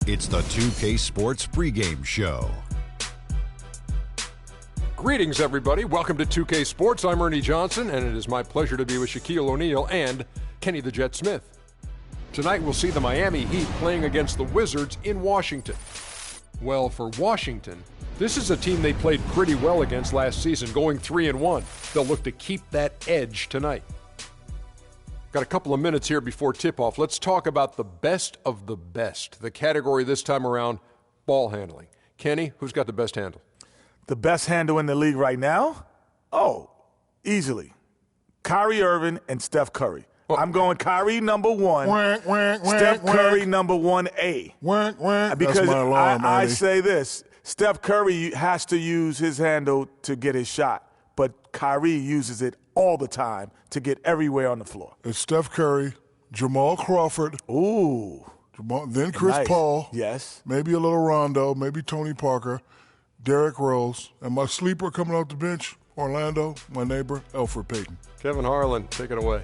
It's the 2K Sports pregame show. Greetings, everybody. Welcome to 2K Sports. I'm Ernie Johnson, and it is my pleasure to be with Shaquille O'Neal and Kenny the Jet Smith. Tonight, we'll see the Miami Heat playing against the Wizards in Washington. Well, for Washington, this is a team they played pretty well against last season, going 3-1. They'll look to keep that edge tonight. Got a couple of minutes here before tip-off. Let's talk about the best of the best. The category this time around, ball handling. Kenny, who's got the best handle? The best handle in the league right now? Oh, easily. Kyrie Irving and Steph Curry. Well, I'm going Kyrie number one, Steph Curry number 1A. Because I say this, Steph Curry has to use his handle to get his shot, but Kyrie uses it all the time to get everywhere on the floor. It's Steph Curry, Jamal Crawford. Ooh. Then Chris Paul. Yes. Maybe a little Rondo, maybe Tony Parker, Derrick Rose, and my sleeper coming off the bench, Orlando, my neighbor, Elfrid Payton. Kevin Harlan, take it away.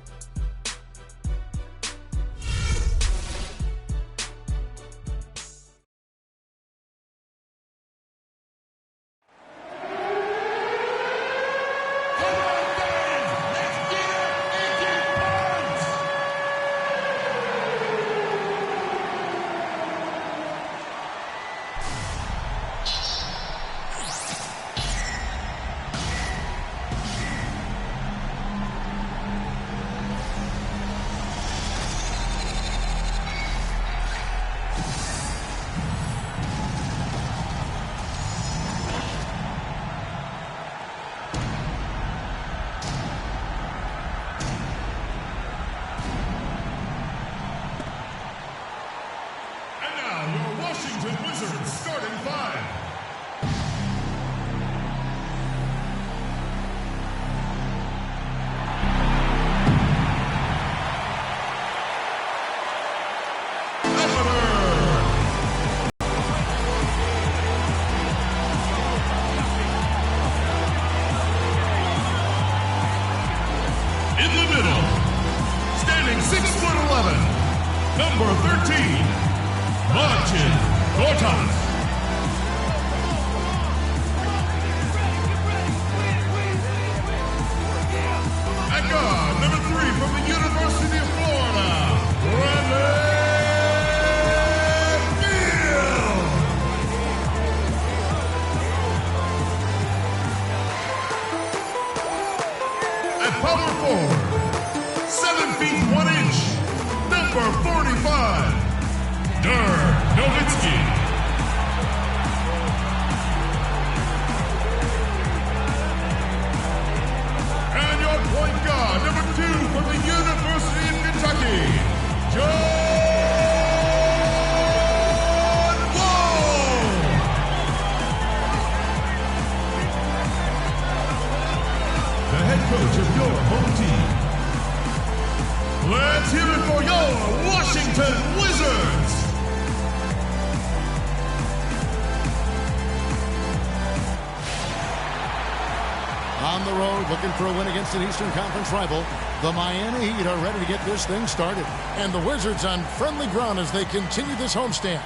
For a win against an Eastern Conference rival, the Miami Heat are ready to get this thing started. And the Wizards on friendly ground as they continue this homestand.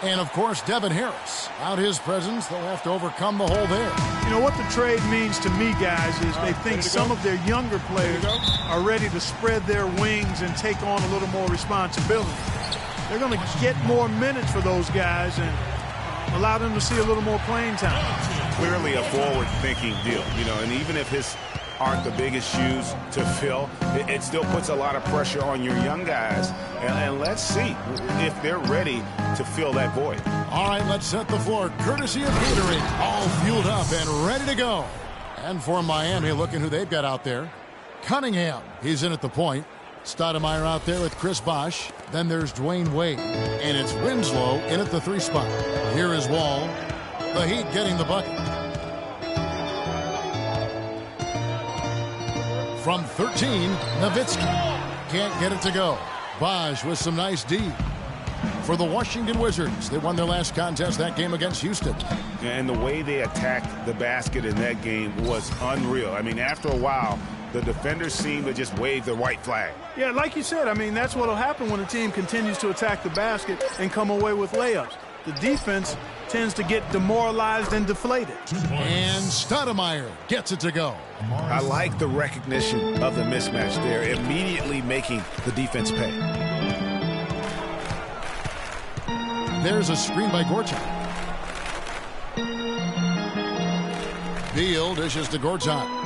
And, of course, Devin Harris. Without his presence, they'll have to overcome the hole there. You know, what the trade means to me, guys, is they think some of their younger players are ready to spread their wings and take on a little more responsibility. They're going to get more minutes for those guys and allow them to see a little more playing time. Clearly a forward-thinking deal, and even if his aren't the biggest shoes to fill, it still puts a lot of pressure on your young guys. And let's see if they're ready to fill that void. All right, let's set the floor. Courtesy of Gatorade, all fueled up and ready to go. And for Miami, looking who they've got out there. Cunningham, he's in at the point. Stoudemire out there with Chris Bosh. Then there's Dwayne Wade. And it's Winslow in at the 3 spot. Here is Wall. The Heat getting the bucket. From 13, Nowitzki. Can't get it to go. Bosh with some nice D. For the Washington Wizards, they won their last contest, that game against Houston. And the way they attacked the basket in that game was unreal. I mean, after a while, the defenders seem to just wave the white flag. Yeah, like you said, I mean, that's what will happen when a team continues to attack the basket and come away with layups. The defense tends to get demoralized and deflated. And Stoudemire gets it to go. I like the recognition of the mismatch there, immediately making the defense pay. There's a screen by Gortat. Beal dishes to Gortat.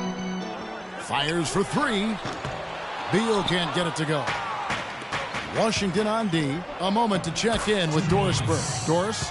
Fires for three. Beal can't get it to go. Washington on D. A moment to check in with Doris Burke. Doris?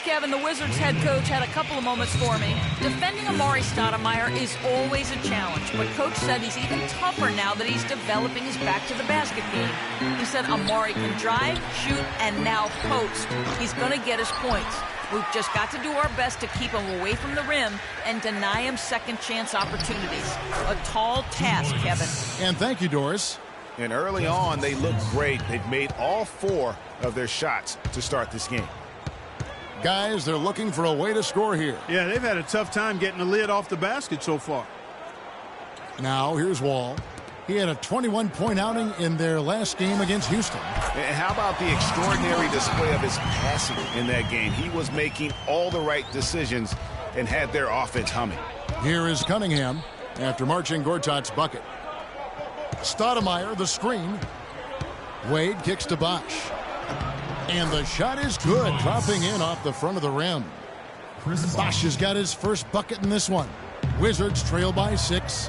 Kevin, the Wizards head coach had a couple of moments for me. Defending Amari Stoudemire is always a challenge, but coach said he's even tougher now that he's developing his back-to-the-basket game. He said Amari can drive, shoot, and now post. He's going to get his points. We've just got to do our best to keep him away from the rim and deny him second-chance opportunities. A tall task, Kevin. And thank you, Doris. And early on, they look great. They've made all 4 of their shots to start this game. Guys, they're looking for a way to score here. Yeah, they've had a tough time getting the lid off the basket so far. Now, here's Wall. He had a 21-point outing in their last game against Houston. And how about the extraordinary display of his passing in that game? He was making all the right decisions and had their offense humming. Here is Cunningham after marching Gortat's bucket. Stoudemire, the screen. Wade kicks to Bosch. And the shot is good, dropping in off the front of the rim. Bosch has got his first bucket in this one. Wizards trail by 6.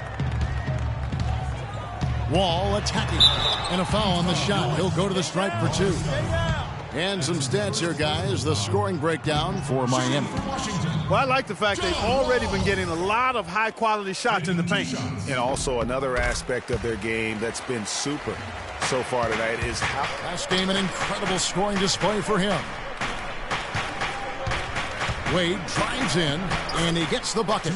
Wall attacking. And a foul on the shot. He'll go to the stripe for 2. And some stats here, guys. The scoring breakdown for Miami. Well, I like the fact they've already been getting a lot of high-quality shots in the paint. And also another aspect of their game that's been super so far tonight is how... Last game, an incredible scoring display for him. Wade drives in, and he gets the bucket.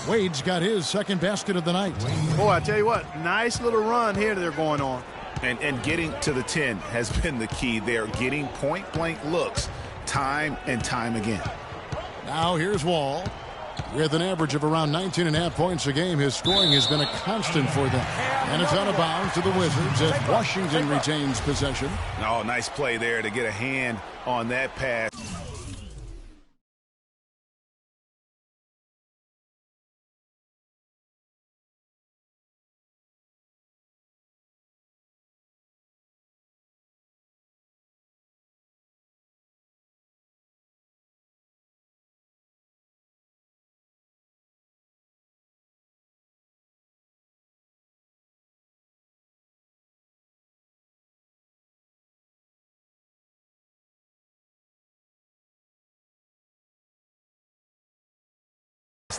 Wade's got his second basket of the night. Boy, I tell you what, nice little run here they're going on. And getting to the 10 has been the key. They're getting point-blank looks time and time again. Now here's Wall. With an average of around 19.5 points a game, his scoring has been a constant for them. And it's out of bounds to the Wizards as Washington retains possession. Oh, nice play there to get a hand on that pass.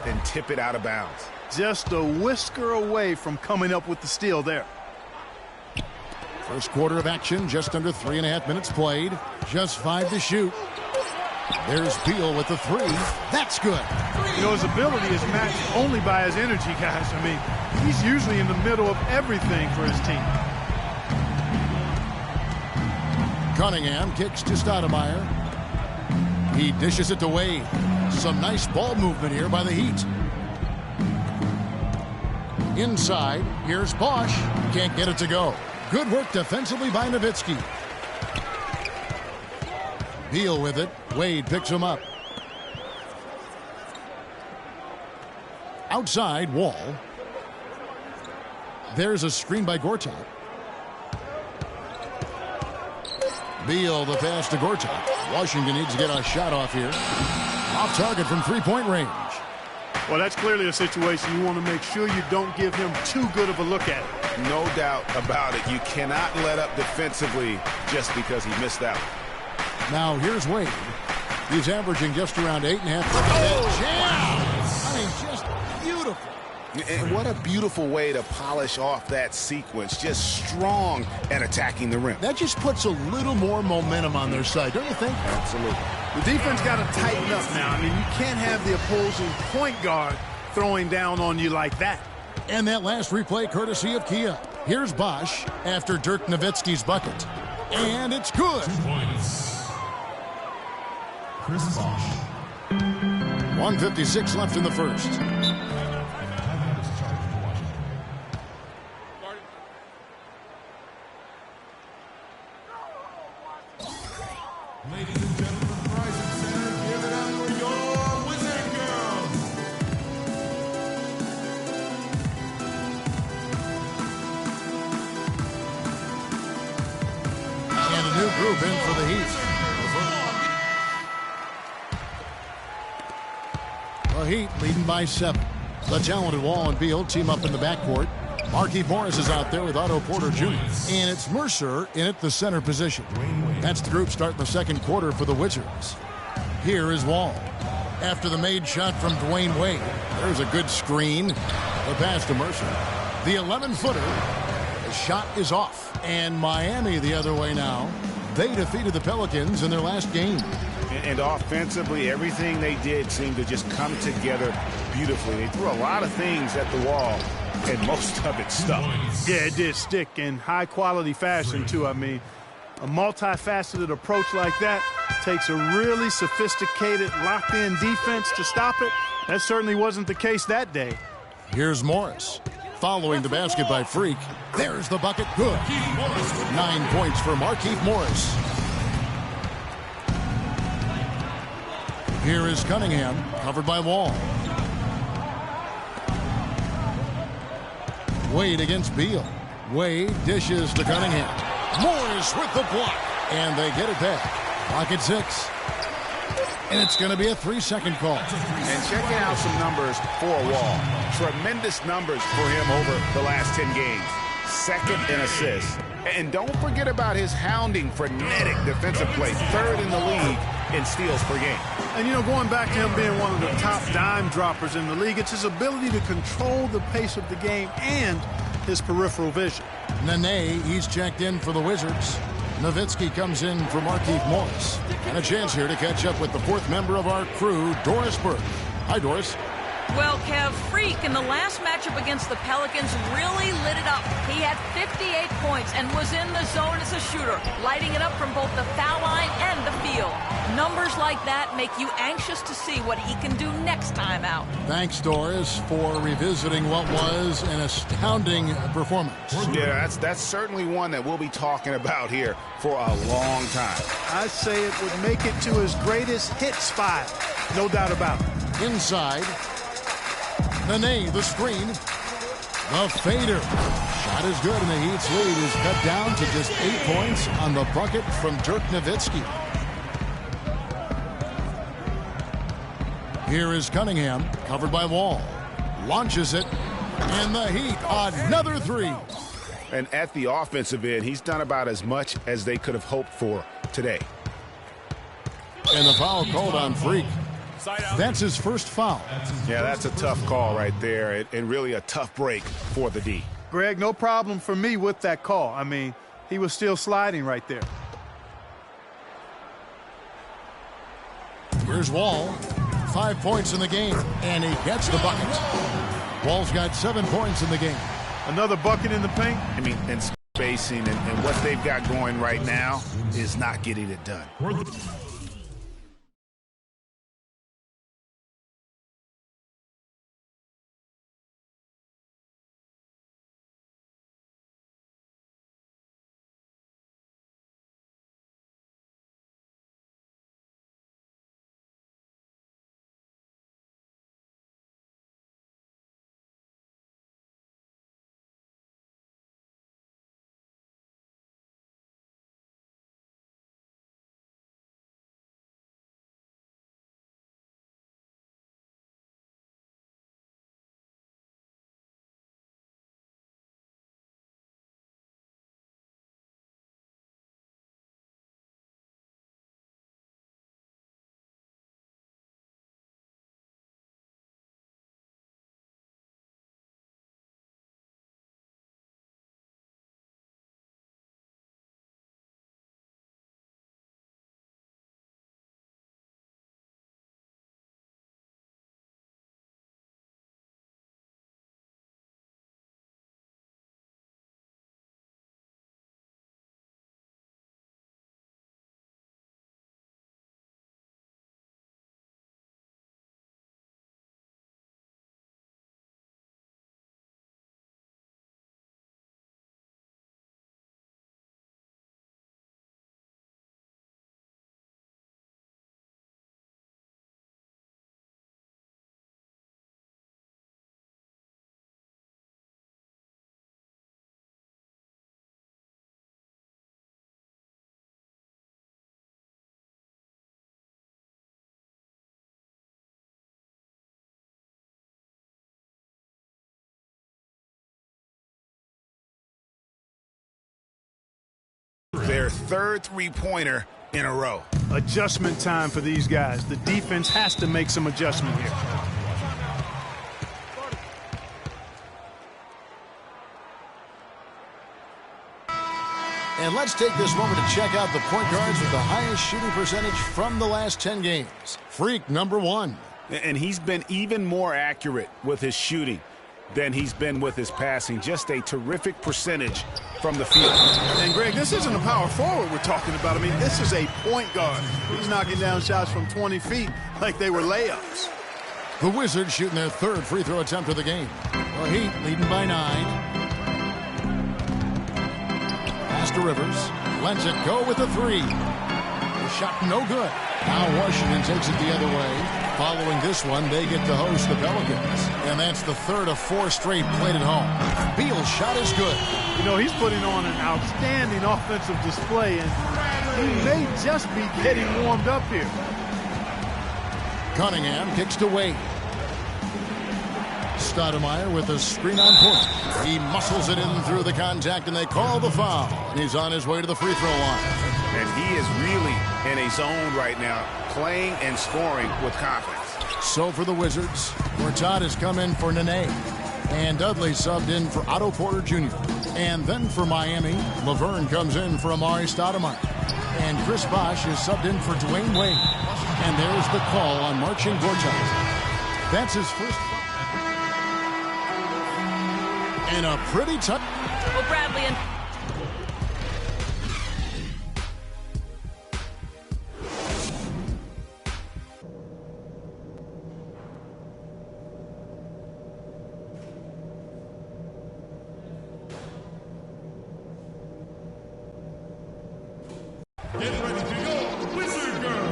Then tip it out of bounds. Just a whisker away from coming up with the steal there. First quarter of action, just under 3.5 minutes played. Just 5 to shoot. There's Beal with the 3. That's good. You know, his ability is matched only by his energy, guys. I mean, he's usually in the middle of everything for his team. Cunningham kicks to Stoudemire. He dishes it to Wade. Some nice ball movement here by the Heat. Inside, here's Bosch. Can't get it to go. Good work defensively by Nowitzki. Beal with it. Wade picks him up. Outside, Wall. There's a screen by Gortat. Beal, the pass to Gortat. Washington needs to get a shot off here. Off target from three-point range. Well, that's clearly a situation you want to make sure you don't give him too good of a look at it. No doubt about it. You cannot let up defensively just because he missed out. Now here's Wade. He's averaging just around 8.5. I mean, just beautiful. And what a beautiful way to polish off that sequence. Just strong and attacking the rim. That just puts a little more momentum on their side, don't you think? Absolutely. The defense got to tighten up now. I mean, you can't have the opposing point guard throwing down on you like that. And that last replay courtesy of Kia. Here's Bosch after Dirk Nowitzki's bucket. And it's good. 2 points. Chris Bosch. 1:56 left in the first. Ladies and gentlemen, Verizon Center, give it up for your Wizard Girls. And a new group in for the Heat. The Heat leading by 7. The talented Wall and Beal team up in the backcourt. Markieff Morris is out there with Otto Porter Jr. And it's Mercer in at the center position. That's the group starting the second quarter for the Wizards. Here is Wall. After the made shot from Dwayne Wade, there's a good screen. The pass to Mercer. The 11-footer. The shot is off. And Miami the other way now. They defeated the Pelicans in their last game. And offensively, everything they did seemed to just come together beautifully. They threw a lot of things at the wall, and most of it stuck. Yeah, it did stick in high-quality fashion, too. I mean, a multifaceted approach like that takes a really sophisticated, locked-in defense to stop it. That certainly wasn't the case that day. Here's Morris. Following the basket by Freak. There's the bucket. Good. 9 points for Markieff Morris. Here is Cunningham, covered by Wall. Wade against Beal. Wade dishes to Cunningham. Morris with the block. And they get it back. Pocket 6. And it's going to be a 3-second call. And checking out some numbers for Wall. Tremendous numbers for him over the last 10 games. Second in assists. And don't forget about his hounding, frenetic defensive play. Third in the league in steals per game. And, you know, going back to him being one of the top dime droppers in the league, it's his ability to control the pace of the game and his peripheral vision. Nene, he's checked in for the Wizards. Nowitzki comes in for Markieff Morris. And a chance here to catch up with the fourth member of our crew, Doris Burke. Hi, Doris. Well, Kev, Freak in the last matchup against the Pelicans really lit it up. He had 58 points and was in the zone as a shooter, lighting it up from both the foul line and the field. Numbers like that make you anxious to see what he can do next time out. Thanks, Doris, for revisiting what was an astounding performance. Yeah, that's certainly one that we'll be talking about here for a long time. I'd say it would make it to his greatest hit spot, no doubt about it. Inside. Nene, the screen. The fader. Shot is good, and the Heat's lead is cut down to just 8 points on the bucket from Dirk Nowitzki. Here is Cunningham, covered by Wall. Launches it, and the Heat, another 3. And at the offensive end, he's done about as much as they could have hoped for today. And the foul called on Freak. That's his first foul. Yeah, that's a tough call right there, and really a tough break for the D. Greg, no problem for me with that call. I mean, he was still sliding right there. Here's Wall. 5 points in the game, and he gets the bucket. Wall's got 7 points in the game. Another bucket in the paint? I mean, and spacing and what they've got going right now is not getting it done. their third three-pointer in a row. Adjustment time for these guys. The defense has to make some adjustment here. And let's take this moment to check out the point guards with the highest shooting percentage from the last 10 games. Freak number 1. And he's been even more accurate with his shooting than he's been with his passing. Just a terrific percentage from the field. And, Greg, this isn't a power forward we're talking about. I mean, this is a point guard. He's knocking down shots from 20 feet like they were layups. The Wizards shooting their third free throw attempt of the game. The Heat leading by 9. To Rivers, lets it go with the 3. The shot no good. Now Washington takes it the other way. Following this one, they get to host the Pelicans. And that's the third of 4 straight played at home. Beal's shot is good. You know, he's putting on an outstanding offensive display, and he may just be getting warmed up here. Cunningham kicks to Wade. Stoudemire with a screen on Porter. He muscles it in through the contact, and they call the foul. And he's on his way to the free throw line. And he is really in a zone right now, playing and scoring with confidence. So for the Wizards, Gortat has come in for Nene. And Dudley subbed in for Otto Porter Jr. And then for Miami, Laverne comes in for Amari Stoudemire. And Chris Bosh is subbed in for Dwayne Wade. And there's the call on Marcin Gortat. That's his first. And a pretty tough. Well, Bradley and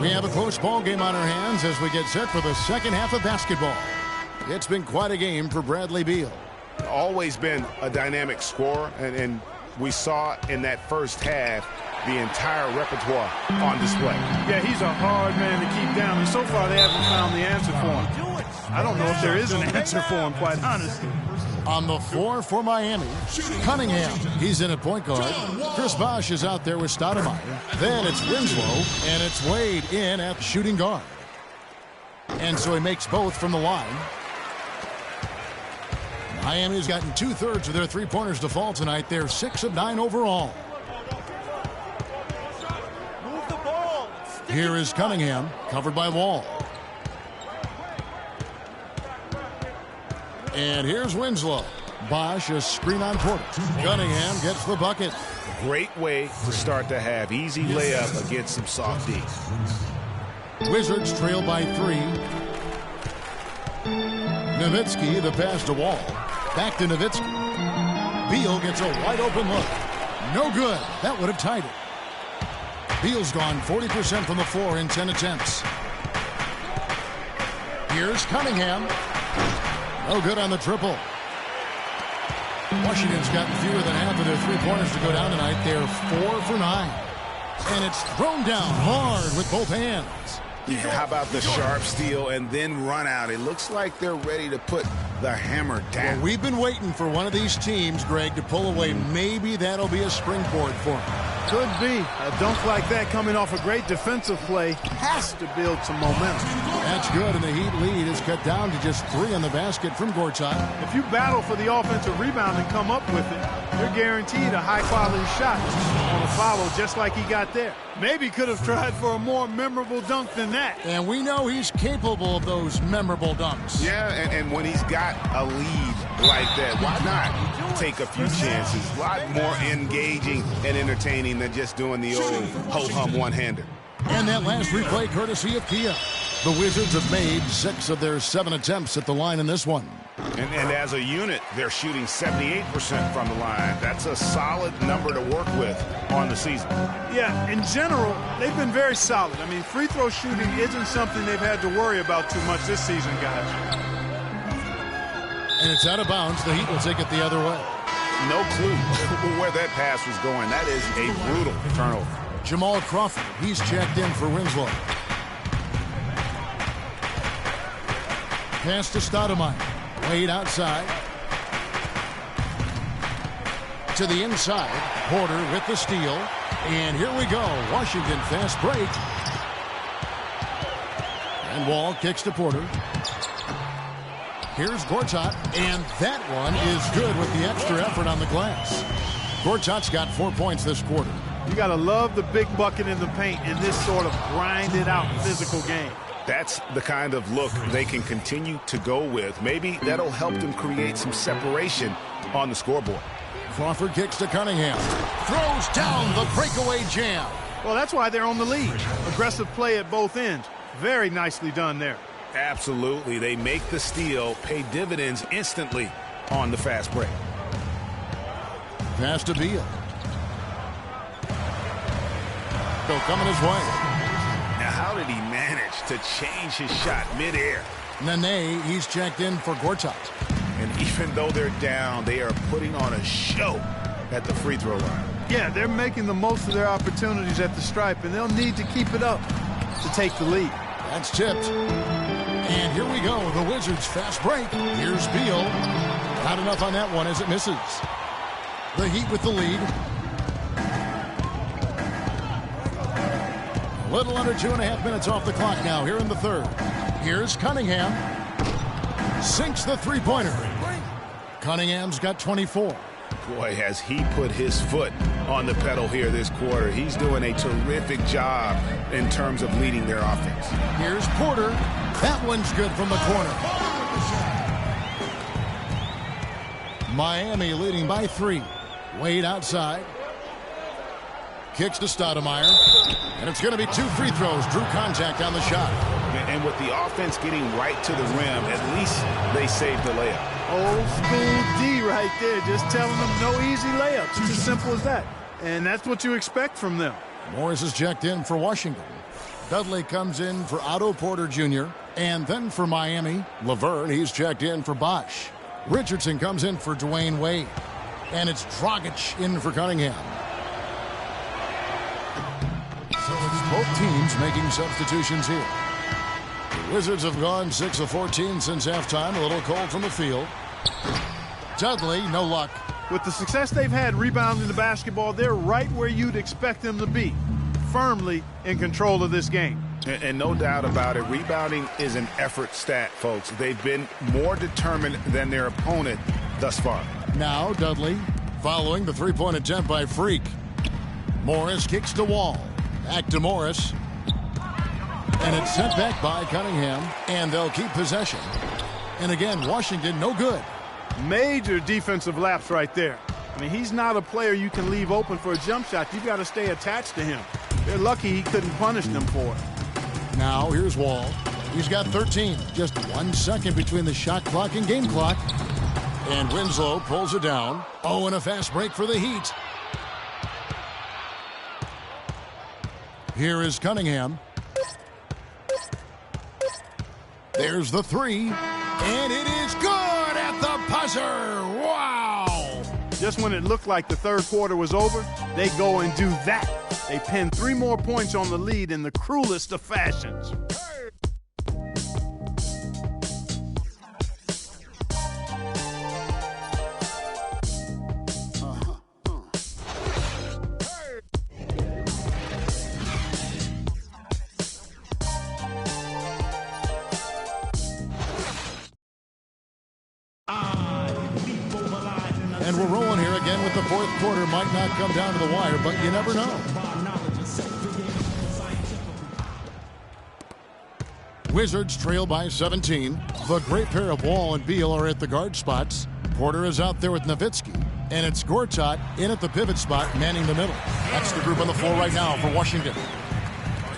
we have a close ball game on our hands as we get set for the second half of basketball. It's been quite a game for Bradley Beal. Always been a dynamic scorer, and we saw in that first half the entire repertoire on display. Yeah, he's a hard man to keep down, and so far they haven't found the answer for him. I don't know if there is an answer for him, quite honestly. On the floor for Miami, Cunningham. He's in at point guard. Chris Bosh is out there with Stoudemire. Then it's Winslow, and it's Wade in at shooting guard. And so he makes both from the line. Miami's gotten 2/3 of their three-pointers to fall tonight. They're 6 of 9 overall. Here is Cunningham, covered by Wall. And here's Winslow. Bosh, a screen on Porter. Cunningham gets the bucket. Great way to start the half. Easy layup against some soft D. Wizards trail by 3. Nowitzki, the pass to Wall. Back to Nowitzki. Beal gets a wide open look. No good. That would have tied it. Beal's gone 40% from the floor in 10 attempts. Here's Cunningham. No good on the triple. Washington's gotten fewer than half of their three-pointers to go down tonight. They're 4 for 9. And it's thrown down hard with both hands. Yeah, how about the sharp steal and then run out? It looks like they're ready to put the hammer down. Well, we've been waiting for one of these teams, Greg, to pull away. Maybe that'll be a springboard for them. Could be. A dunk like that coming off a great defensive play has to build some momentum. That's good, and the Heat lead is cut down to just 3 on the basket from Gortat. If you battle for the offensive rebound and come up with it, you're guaranteed a high-quality shot on a follow just like he got there. Maybe could have tried for a more memorable dunk than that. And we know he's capable of those memorable dunks. Yeah, and when he's got a lead like that, why not take a few chances? A lot more engaging and entertaining than just doing the old ho-hum one-hander. And that last replay courtesy of Kia. The Wizards have made 6 of their 7 attempts at the line in this one. And as a unit, they're shooting 78% from the line. That's a solid number to work with on the season. Yeah, in general, they've been very solid. I mean, free throw shooting isn't something they've had to worry about too much this season, guys. And it's out of bounds. The Heat will take it the other way. No clue where that pass was going. That is a brutal turnover. Jamal Crawford, he's checked in for Winslow. Pass to Stoudemire. Wade outside. To the inside. Porter with the steal. And here we go. Washington fast break. And Wall kicks to Porter. Here's Gortat, and that one is good with the extra effort on the glass. Gortat's got 4 points this quarter. You got to love the big bucket in the paint in this sort of grinded-out physical game. That's the kind of look they can continue to go with. Maybe that'll help them create some separation on the scoreboard. Crawford kicks to Cunningham. Throws down the breakaway jam. Well, that's why they're on the lead. Aggressive play at both ends. Very nicely done there. Absolutely. They make the steal, pay dividends instantly on the fast break. Pass to Beal. Go coming his way. Now, how did he manage to change his shot midair? Nene, he's checked in for Gortat. And even though they're down, they are putting on a show at the free throw line. Yeah, they're making the most of their opportunities at the stripe, and they'll need to keep it up to take the lead. That's tipped. And here we go, the Wizards fast break. Here's Beal. Not enough on that one as it misses. The Heat with the lead. A little under 2.5 minutes off the clock now here in the third. Here's Cunningham. Sinks the three-pointer. Cunningham's got 24. Boy, has he put his foot on the pedal here this quarter. He's doing a terrific job in terms of leading their offense. Here's Porter. That one's good from the corner. Miami leading by 3. Wade outside. Kicks to Stoudemire. And it's going to be 2 free throws. Drew contact on the shot. And with the offense getting right to the rim, at least they saved the layup. Old school D right there, just telling them no easy layups. It's as simple as that. And that's what you expect from them. Morris is checked in for Washington. Dudley comes in for Otto Porter Jr. And then for Miami, Laverne, he's checked in for Bosch. Richardson comes in for Dwayne Wade. And it's Dragic in for Cunningham. So it's both teams making substitutions here. The Wizards have gone 6 of 14 since halftime. A little cold from the field. Dudley, no luck. With the success they've had rebounding the basketball, they're right where you'd expect them to be. Firmly in control of this game. And no doubt about it, rebounding is an effort stat, folks. They've been more determined than their opponent thus far. Now Dudley following the three-point attempt by Freak. Morris kicks to Wall. Back to Morris. And it's sent back by Cunningham, and they'll keep possession. And again, Washington, no good. Major defensive lapse right there. I mean, he's not a player you can leave open for a jump shot. You've got to stay attached to him. They're lucky he couldn't punish them for it. Now, here's Wall. He's got 13. Just 1 second between the shot clock and game clock. And Winslow pulls it down. Oh, and a fast break for the Heat. Here is Cunningham. There's the three, and it is good at the buzzer. Wow! Just when it looked like the third quarter was over, they go and do that. They pin 3 more points on the lead in the cruelest of fashions. And we're rolling here again with the fourth quarter. Might not come down to the wire, but you never know. Wizards trail by 17. The great pair of Wall and Beal are at the guard spots. Porter is out there with Nowitzki. And it's Gortat in at the pivot spot, manning the middle. That's the group on the floor right now for Washington.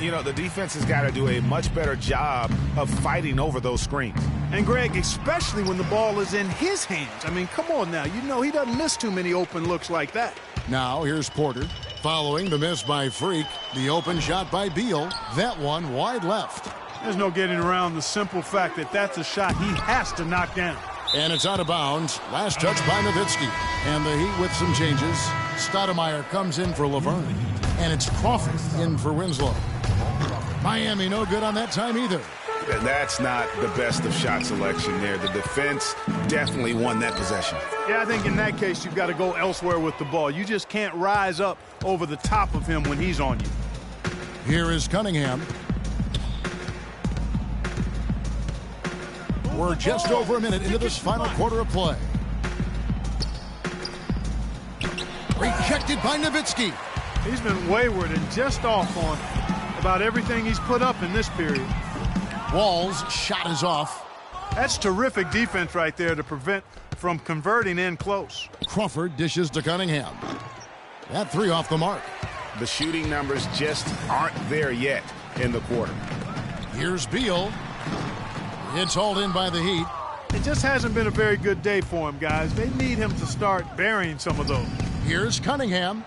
You know, the defense has got to do a much better job of fighting over those screens. And, Greg, especially when the ball is in his hands. I mean, come on now. You know he doesn't miss too many open looks like that. Now, here's Porter. Following the miss by Freak, the open shot by Beal. That one wide left. There's no getting around the simple fact that that's a shot he has to knock down. And it's out of bounds. Last touch by Nowitzki. And the Heat with some changes. Stoudemire comes in for Laverne. And it's Crawford in for Winslow. Miami no good on that time either. That's not the best of shot selection there. The defense definitely won that possession. Yeah, I think in that case you've got to go elsewhere with the ball. You just can't rise up over the top of him when he's on you. Here is Cunningham. We're just over a minute into this final quarter of play. Rejected by Nowitzki. He's been wayward and just off on about everything he's put up in this period. Wall's shot is off. That's terrific defense right there to prevent from converting in close. Crawford dishes to Cunningham. That three off the mark. The shooting numbers just aren't there yet in the quarter. Here's Beal. It's hauled in by the Heat. It just hasn't been a very good day for him, guys. They need him to start burying some of those. Here's Cunningham.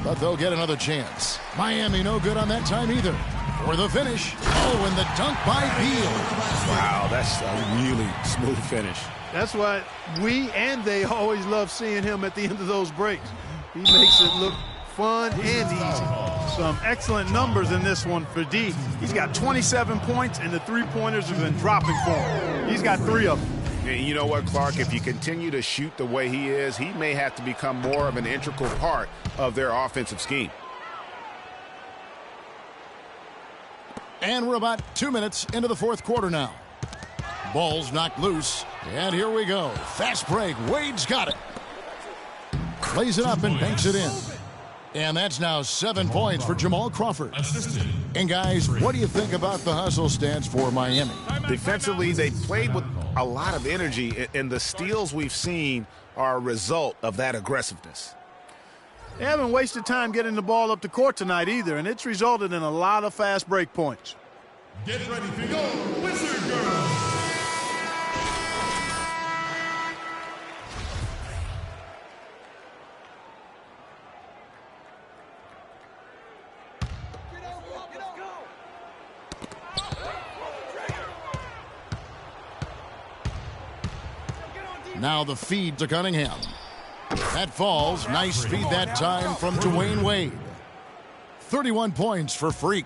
But they'll get another chance. Miami no good on that time either. For the finish. Oh, and the dunk by Beal. Wow, that's a really smooth finish. That's why we and they always love seeing him at the end of those breaks. He makes it look fun and easy. Some excellent numbers in this one for D. He's got 27 points, and the three-pointers have been dropping for him. He's got 3 of them. And you know what, Clark? If you continue to shoot the way he is, he may have to become more of an integral part of their offensive scheme. And we're about 2 minutes into the fourth quarter now. Ball's knocked loose. And here we go. Fast break. Wade's got it. Plays it up and banks it in. And that's now 7 points for Jamal Crawford. And guys, what do you think about the hustle stance for Miami? Defensively, they played with a lot of energy, and the steals we've seen are a result of that aggressiveness. They haven't wasted time getting the ball up the court tonight either, and it's resulted in a lot of fast break points. Get ready to go, Wizard Girls! Now the feed to Cunningham. That falls. Nice speed that time from Dwayne Wade. 31 points for Freak.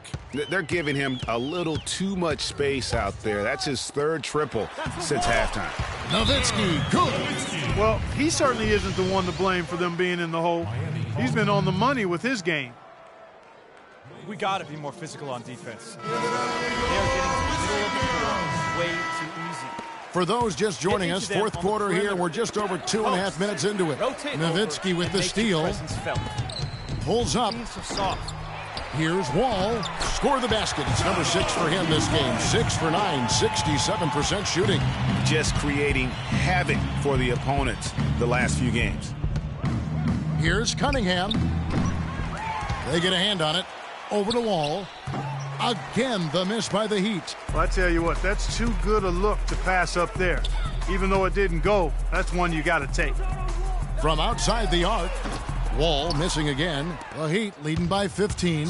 They're giving him a little too much space out there. That's his 3rd triple since halftime. Nowitzki, good. Well, he certainly isn't the one to blame for them being in the hole. He's been on the money with his game. We got to be more physical on defense. They're getting to the middle of the field way too easy. For those just joining us, fourth quarter here, we're just over 2.5 minutes into it. Nowitzki with the steal. Pulls up. Here's Wall. Score the basket. It's number 6 for him this game. 6 for 9, 67% shooting. Just creating havoc for the opponents the last few games. Here's Cunningham. They get a hand on it. Over to Wall. Again, the miss by the Heat. Well, I tell you what, that's too good a look to pass up there. Even though it didn't go, that's one you got to take. From outside the arc, Wall missing again. The Heat leading by 15.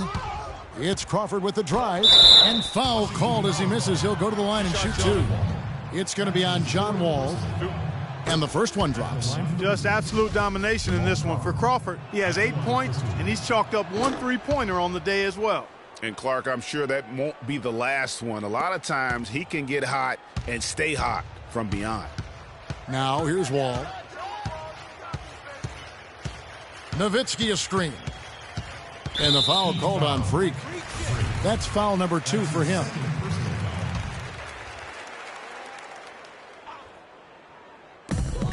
It's Crawford with the drive. And foul called as he misses. He'll go to the line and shoot 2. It's going to be on John Wall. And the first one drops. Just absolute domination in this one for Crawford. He has 8 points, and he's chalked up 1 3-pointer on the day as well. And Clark, I'm sure that won't be the last one. A lot of times he can get hot and stay hot from beyond. Now here's Wall. Nowitzki a screen. And the foul called on Freak. That's foul number 2 for him.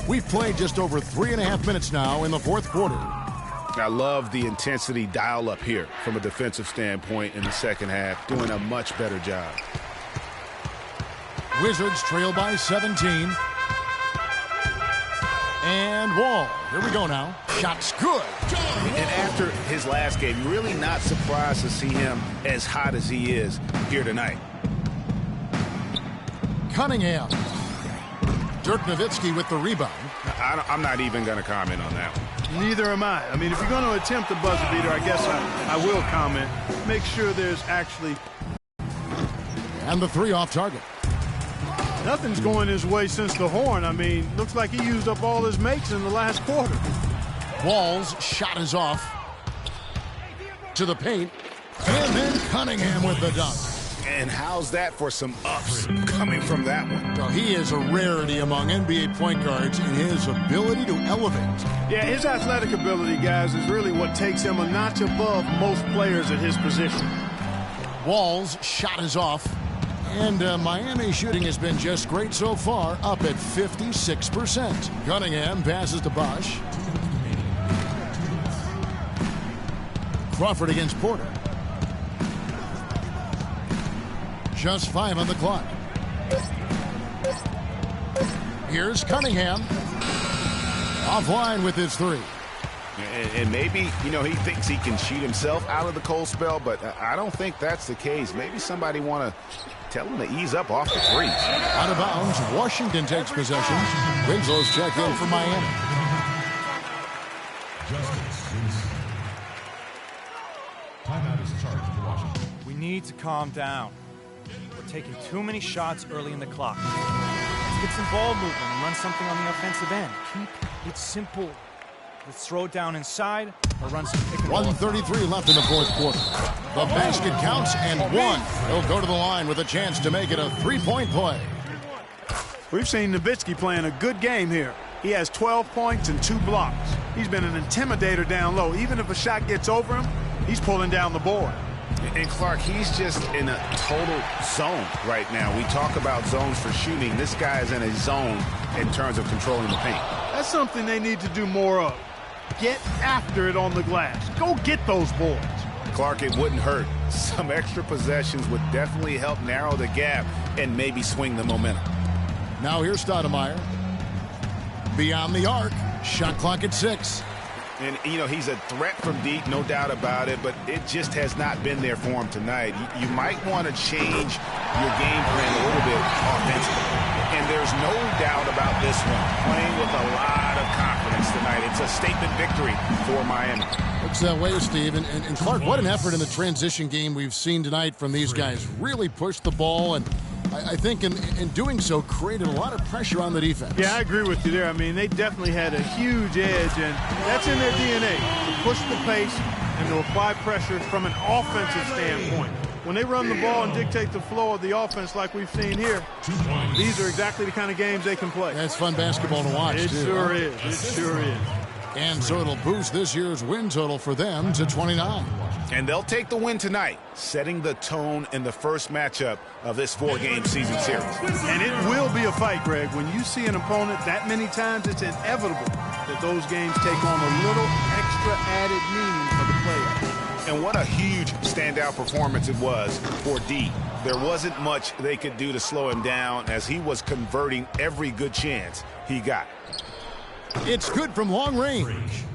We've played just over 3.5 minutes now in the fourth quarter. I love the intensity dial up here from a defensive standpoint in the second half. Doing a much better job. Wizards trail by 17. And Wall. Here we go now. Shot's good. And after his last game, really not surprised to see him as hot as he is here tonight. Cunningham. Dirk Nowitzki with the rebound. I'm not even going to comment on that one. Neither am I. I mean, if you're going to attempt a buzzer beater, I guess I will comment. Make sure there's actually... And the 3 off target. Nothing's going his way since the horn. I mean, looks like he used up all his makes in the last quarter. Wall's shot is off. To the paint. And then Cunningham with the dunk. And how's that for some ups coming from that one? Well, he is a rarity among NBA point guards in his ability to elevate. Yeah, his athletic ability, guys, is really what takes him a notch above most players at his position. Wall's shot is off. And Miami shooting has been just great so far, up at 56%. Cunningham passes to Bosch. Crawford against Porter. Just 5 on the clock. Here's Cunningham. Offline with his 3. And maybe, he thinks he can cheat himself out of the cold spell, but I don't think that's the case. Maybe somebody want to tell him to ease up off the 3s. Out of bounds, Washington takes possession. Winslow's checked in for Miami. Timeout is charged for Washington. We need to calm down. We're taking too many shots early in the clock. Let's get some ball movement and run something on the offensive end. Keep it simple. Let's throw it down inside or run some pick and roll. 1:33 left in the fourth quarter. The basket counts and 1. He'll go to the line with a chance to make it a 3-point play. We've seen Nowitzki playing a good game here. He has 12 points and 2 blocks. He's been an intimidator down low. Even if a shot gets over him, he's pulling down the board. And Clark, he's just in a total zone right now. We talk about zones for shooting. This guy is in a zone in terms of controlling the paint. That's something they need to do more of. Get after it on the glass. Go get those boards. Clark, it wouldn't hurt. Some extra possessions would definitely help narrow the gap and maybe swing the momentum. Now here's Stoudemire. Beyond the arc. Shot clock at 6. And, he's a threat from deep, no doubt about it, but it just has not been there for him tonight. You might want to change your game plan a little bit offensively. And there's no doubt about this one. Playing with a lot of confidence tonight. It's a statement victory for Miami. Looks that way, Steve. And Clark, what an effort in the transition game we've seen tonight from these guys. Really pushed the ball, and I think in doing so created a lot of pressure on the defense. Yeah, I agree with you there. I mean, they definitely had a huge edge, and that's in their DNA, to push the pace and to apply pressure from an offensive standpoint. When they run the ball and dictate the flow of the offense like we've seen here, these are exactly the kind of games they can play. That's fun basketball to watch, It too. sure is. It sure is. And so it'll boost this year's win total for them to 29. And they'll take the win tonight, setting the tone in the first matchup of this 4-game season series. And it will be a fight, Greg. When you see an opponent that many times, it's inevitable that those games take on a little extra added meaning for the players. And what a huge standout performance it was for D. There wasn't much they could do to slow him down as he was converting every good chance he got. It's good from long range.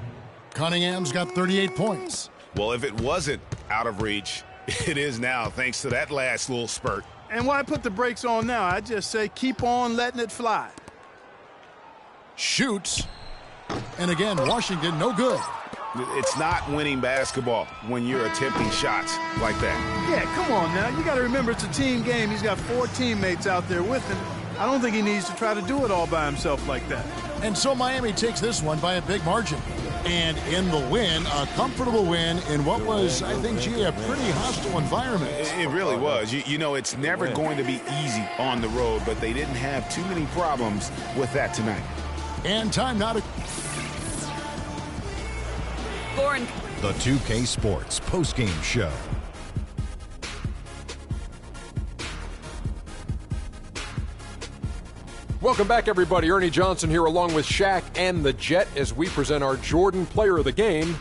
Cunningham's got 38 points. Well, if it wasn't out of reach, it is now, thanks to that last little spurt. And why put the brakes on now? I just say keep on letting it fly. Shoots. And again, Washington, no good. It's not winning basketball when you're attempting shots like that. Yeah, come on now. You got to remember it's a team game. He's got 4 teammates out there with him. I don't think he needs to try to do it all by himself like that. And so Miami takes this one by a big margin. And in the win, a comfortable win in what was, I think, a pretty hostile environment. It really was. You know, it's never going to be easy on the road, but they didn't have too many problems with that tonight. And time now to... Lauren. The 2K Sports postgame show. Welcome back, everybody. Ernie Johnson here along with Shaq and the Jet as we present our Jordan Player of the Game,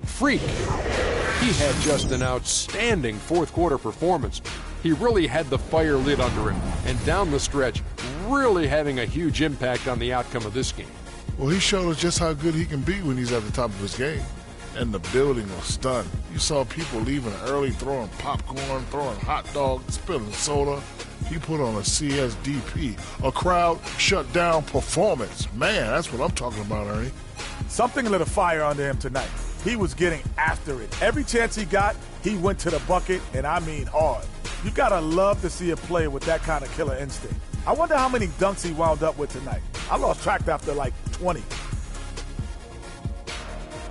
Freak. He had just an outstanding fourth quarter performance. He really had the fire lit under him, and down the stretch, really having a huge impact on the outcome of this game. Well, he showed us just how good he can be when he's at the top of his game. And the building was stunned. You saw people leaving early, throwing popcorn, throwing hot dogs, spilling soda. He put on a CSDP, a crowd shut down performance. Man, that's what I'm talking about, Ernie. Something lit a fire under him tonight. He was getting after it. Every chance he got, he went to the bucket, and I mean hard. You gotta love to see a player with that kind of killer instinct. I wonder how many dunks he wound up with tonight. I lost track after like 20.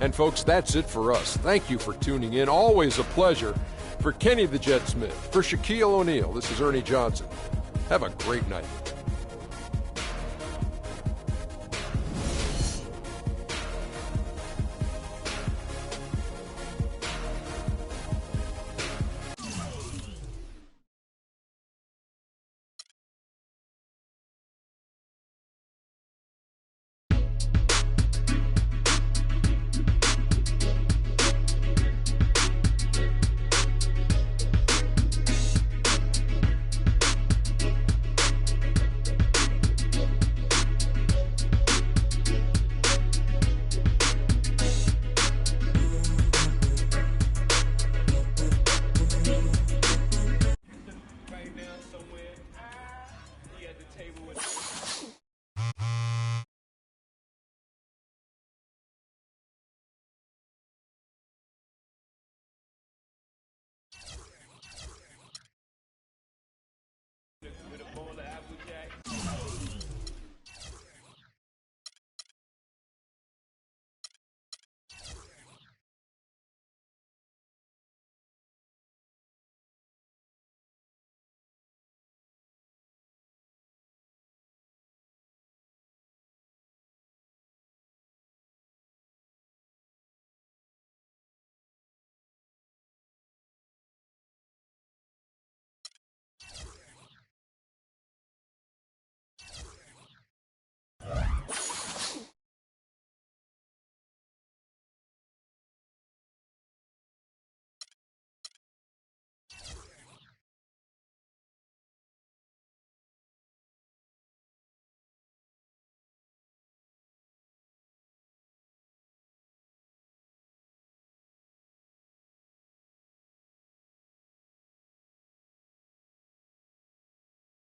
And folks, that's it for us. Thank you for tuning in. Always a pleasure. For Kenny the Jet Smith, for Shaquille O'Neal, this is Ernie Johnson. Have a great night.